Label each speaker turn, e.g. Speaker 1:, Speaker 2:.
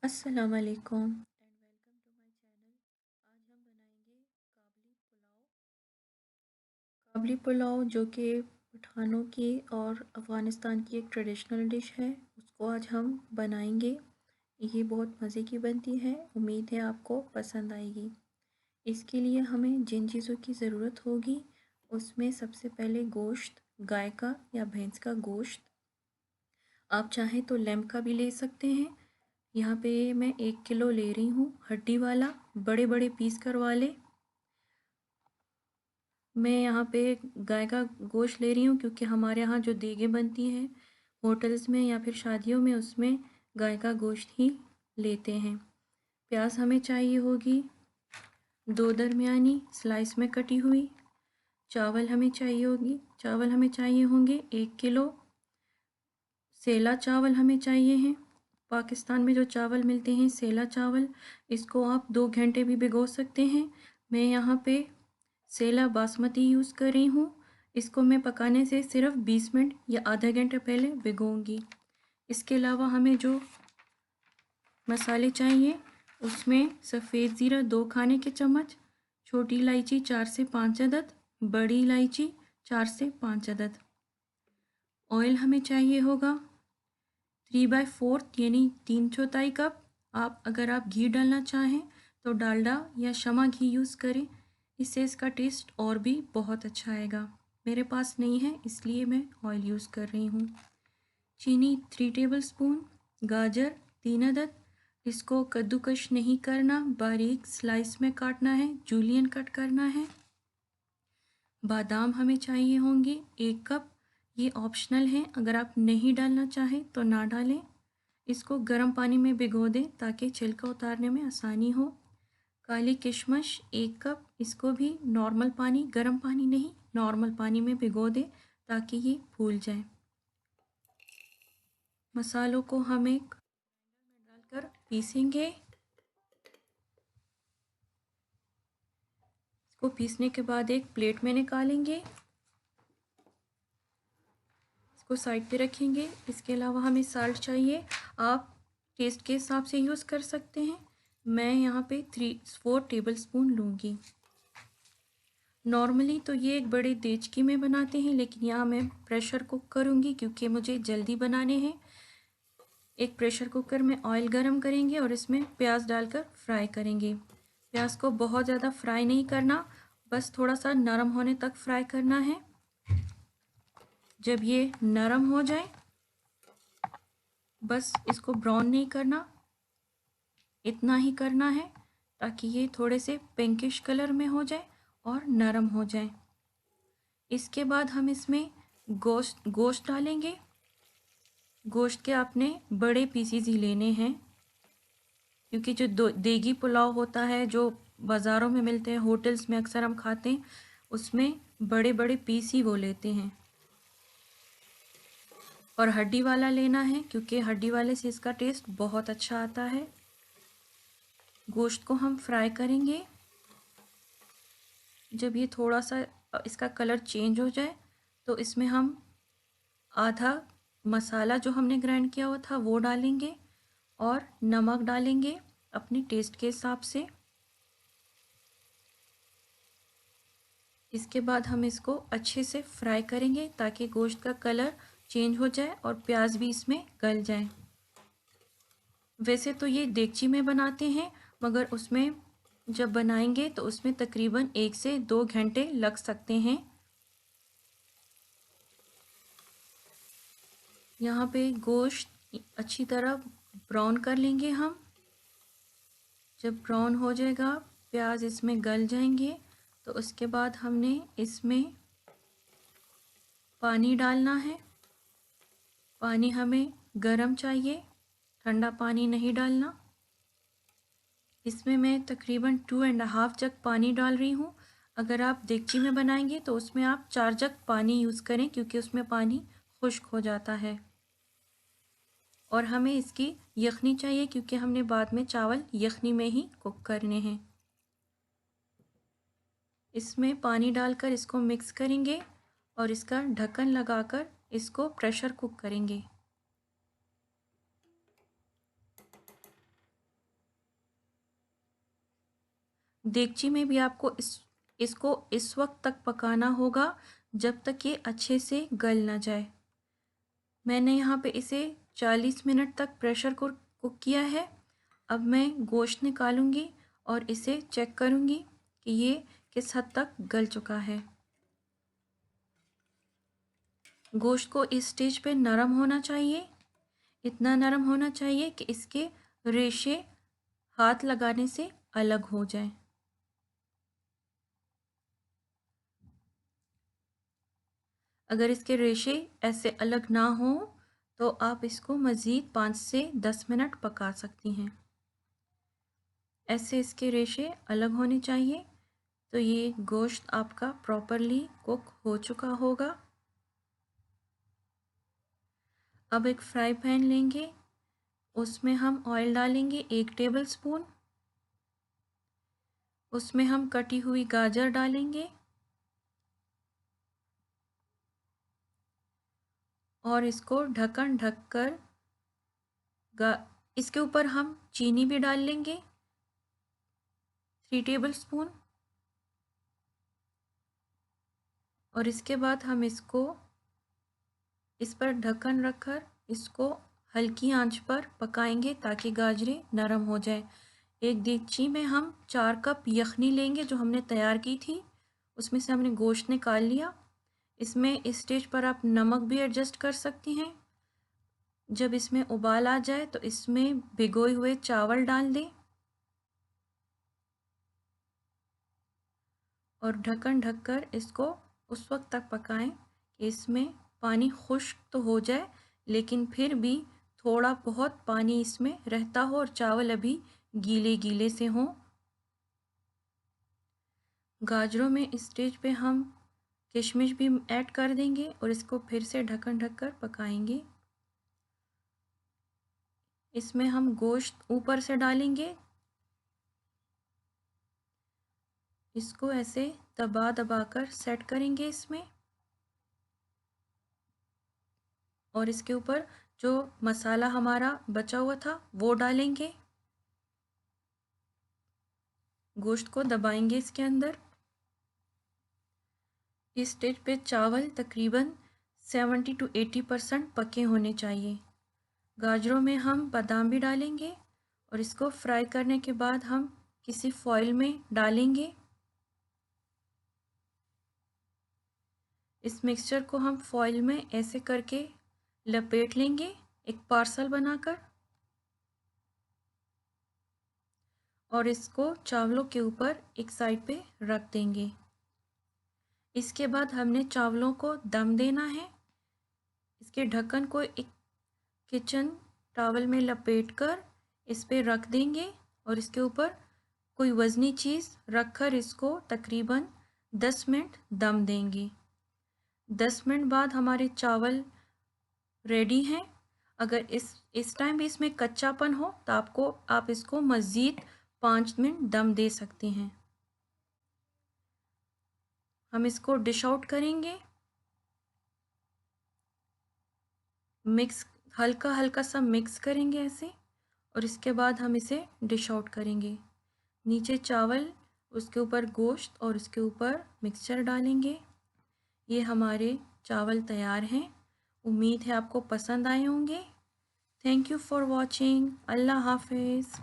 Speaker 1: अस्सलाम वालेकुम and welcome to my channel. आज हम बनाएंगे काबली पुलाव। काबली पुलाव जो कि पठानों की और अफ़गानिस्तान की एक ट्रेडिशनल डिश है, उसको आज हम बनाएंगे। ये बहुत मज़े की बनती है। उम्मीद है आपको पसंद आएगी। इसके लिए हमें जिन चीज़ों की ज़रूरत होगी, उसमें सबसे पहले गोश्त, गाय का या भैंस का गोश्त। आप चाहें तो लैम्प का भी ले सकते हैं। यहाँ पे मैं 1 किलो ले रही हूँ, हड्डी वाला, बड़े बड़े पीस करवा लें। मैं यहाँ पे गाय का गोश्त ले रही हूँ क्योंकि हमारे यहाँ जो देगे बनती हैं होटल्स में या फिर शादियों में, उसमें गाय का गोश्त ही लेते हैं। प्याज हमें चाहिए होगी 2 दरमियानी स्लाइस में कटी हुई। चावल हमें चाहिए होंगे 1 किलो। सेला चावल हमें चाहिए हैं। पाकिस्तान में जो चावल मिलते हैं सेला चावल, इसको आप 2 घंटे भी भिगो सकते हैं। मैं यहाँ पे सेला बासमती यूज़ कर रही हूँ। इसको मैं पकाने से सिर्फ 20 मिनट या आधा घंटा पहले भिगोऊंगी। इसके अलावा हमें जो मसाले चाहिए, उसमें सफ़ेद ज़ीरा 2 खाने के चम्मच, छोटी इलायची 4 से 5 अदद, बड़ी इलायची 4 से 5 अदद। ऑयल हमें चाहिए होगा 3/4 यानी 3/4 कप। अगर आप घी डालना चाहें तो डालडा या शमा घी यूज़ करें, इससे इसका टेस्ट और भी बहुत अच्छा आएगा। मेरे पास नहीं है इसलिए मैं ऑयल यूज़ कर रही हूँ। चीनी 3 टेबलस्पून। गाजर 3 अदद। इसको कद्दूकश नहीं करना, बारीक स्लाइस में काटना है, जूलियन कट करना है। बादाम हमें चाहिए होंगे 1 कप। ये ऑप्शनल है, अगर आप नहीं डालना चाहें तो ना डालें। इसको गर्म पानी में भिगो दें ताकि छिलका उतारने में आसानी हो। काली किशमिश 1 कप। इसको भी नॉर्मल पानी, गर्म पानी नहीं, नॉर्मल पानी में भिगो दें ताकि ये फूल जाए। मसालों को हम एक ग्राइंडर में डालकर पीसेंगे। इसको पीसने के बाद एक प्लेट में निकालेंगे, इसको साइड पे रखेंगे। इसके अलावा हमें साल्ट चाहिए, आप टेस्ट के हिसाब से यूज़ कर सकते हैं। मैं यहाँ पे 4 टेबलस्पून लूँगी। नॉर्मली तो ये एक बड़े देचकी में बनाते हैं, लेकिन यहाँ मैं प्रेशर कुक करूँगी क्योंकि मुझे जल्दी बनाने हैं। एक प्रेशर कुकर में ऑयल गरम करेंगे और इसमें प्याज डालकर फ्राई करेंगे। प्याज को बहुत ज़्यादा फ्राई नहीं करना, बस थोड़ा सा नरम होने तक फ्राई करना है। जब ये नरम हो जाए, बस इसको ब्राउन नहीं करना, इतना ही करना है ताकि ये थोड़े से पिंकिश कलर में हो जाए और नरम हो जाए। इसके बाद हम इसमें गोश्त डालेंगे। गोश्त के आपने बड़े पीसीज ही लेने हैं क्योंकि जो देगी पुलाव होता है जो बाज़ारों में मिलते हैं, होटल्स में अक्सर हम खाते हैं, उसमें बड़े बड़े पीस ही वो लेते हैं। और हड्डी वाला लेना है क्योंकि हड्डी वाले से इसका टेस्ट बहुत अच्छा आता है। गोश्त को हम फ्राई करेंगे। जब ये थोड़ा सा इसका कलर चेंज हो जाए तो इसमें हम आधा मसाला जो हमने ग्राइंड किया हुआ था वो डालेंगे और नमक डालेंगे अपने टेस्ट के हिसाब से। इसके बाद हम इसको अच्छे से फ्राई करेंगे ताकि गोश्त का कलर चेंज हो जाए और प्याज भी इसमें गल जाए। वैसे तो ये देगची में बनाते हैं, मगर उसमें जब बनाएंगे तो उसमें तकरीबन 1 से 2 घंटे लग सकते हैं। यहाँ पे गोश्त अच्छी तरह ब्राउन कर लेंगे हम। जब ब्राउन हो जाएगा, प्याज इसमें गल जाएंगे, तो उसके बाद हमने इसमें पानी डालना है। पानी हमें गरम चाहिए, ठंडा पानी नहीं डालना। इसमें मैं तकरीबन 2.5 जग पानी डाल रही हूँ। अगर आप देगची में बनाएंगे तो उसमें आप 4 जग पानी यूज़ करें क्योंकि उसमें पानी खुश्क हो जाता है। और हमें इसकी यखनी चाहिए क्योंकि हमने बाद में चावल यखनी में ही कुक करने हैं। इसमें पानी डालकर इसको मिक्स करेंगे और इसका ढक्कन लगाकर इसको प्रेशर कुक करेंगे। देगची में भी आपको इसको इस वक्त तक पकाना होगा जब तक ये अच्छे से गल ना जाए। मैंने यहाँ पे इसे 40 मिनट तक प्रेशर कुक किया है। अब मैं गोश्त निकालूंगी और इसे चेक करूंगी कि ये किस हद तक गल चुका है। गोश्त को इस स्टेज पे नरम होना चाहिए, इतना नरम होना चाहिए कि इसके रेशे हाथ लगाने से अलग हो जाएं। अगर इसके रेशे ऐसे अलग ना हो तो आप इसको मज़ीद 5 से 10 मिनट पका सकती हैं। ऐसे इसके रेशे अलग होने चाहिए तो ये गोश्त आपका प्रॉपरली कुक हो चुका होगा। अब एक फ्राई पैन लेंगे, उसमें हम ऑयल डालेंगे 1 टेबल स्पून। उसमें हम कटी हुई गाजर डालेंगे और इसको ढक्कन ढककर इसके ऊपर हम चीनी भी डाल लेंगे 3 टेबल स्पून। और इसके बाद हम इसको इस पर ढक्कन रखकर इसको हल्की आंच पर पकाएंगे ताकि गाजरें नरम हो जाए। एक देगची में हम 4 कप यखनी लेंगे जो हमने तैयार की थी, उसमें से हमने गोश्त निकाल लिया। इसमें इस स्टेज पर आप नमक भी एडजस्ट कर सकती हैं। जब इसमें उबाल आ जाए तो इसमें भिगोए हुए चावल डाल दें और ढक्कन ढककर इसको उस वक्त तक पकाएं कि इसमें पानी खुश्क तो हो जाए लेकिन फिर भी थोड़ा बहुत पानी इसमें रहता हो और चावल अभी गीले गीले से हों। गाजरों में इस स्टेज पे हम किशमिश भी ऐड कर देंगे और इसको फिर से ढक्कन ढककर पकाएंगे। इसमें हम गोश्त ऊपर से डालेंगे, इसको ऐसे दबा दबा कर सेट करेंगे इसमें और इसके ऊपर जो मसाला हमारा बचा हुआ था वो डालेंगे। गोश्त को दबाएंगे इसके अंदर। इस स्टेज पे चावल तकरीबन 70 to 80% पके होने चाहिए। गाजरों में हम बादाम भी डालेंगे और इसको फ्राई करने के बाद हम किसी फॉइल में डालेंगे। इस मिक्सचर को हम फॉइल में ऐसे करके लपेट लेंगे एक पार्सल बनाकर और इसको चावलों के ऊपर एक साइड पे रख देंगे। इसके बाद हमने चावलों को दम देना है। इसके ढक्कन को एक किचन टॉवल में लपेटकर इस पे रख देंगे और इसके ऊपर कोई वज़नी चीज़ रखकर इसको तकरीबन 10 मिनट दम देंगे। 10 मिनट बाद हमारे चावल रेडी हैं। अगर इस टाइम भी इसमें कच्चापन हो तो आप इसको मज़ीद 5 मिनट दम दे सकते हैं। हम इसको डिश आउट करेंगे। हल्का हल्का सा मिक्स करेंगे ऐसे और इसके बाद हम इसे डिश आउट करेंगे। नीचे चावल, उसके ऊपर गोश्त और उसके ऊपर मिक्सचर डालेंगे। ये हमारे चावल तैयार हैं। उम्मीद है आपको पसंद आए होंगे। Thank you for watching. अल्लाह हाफिज़।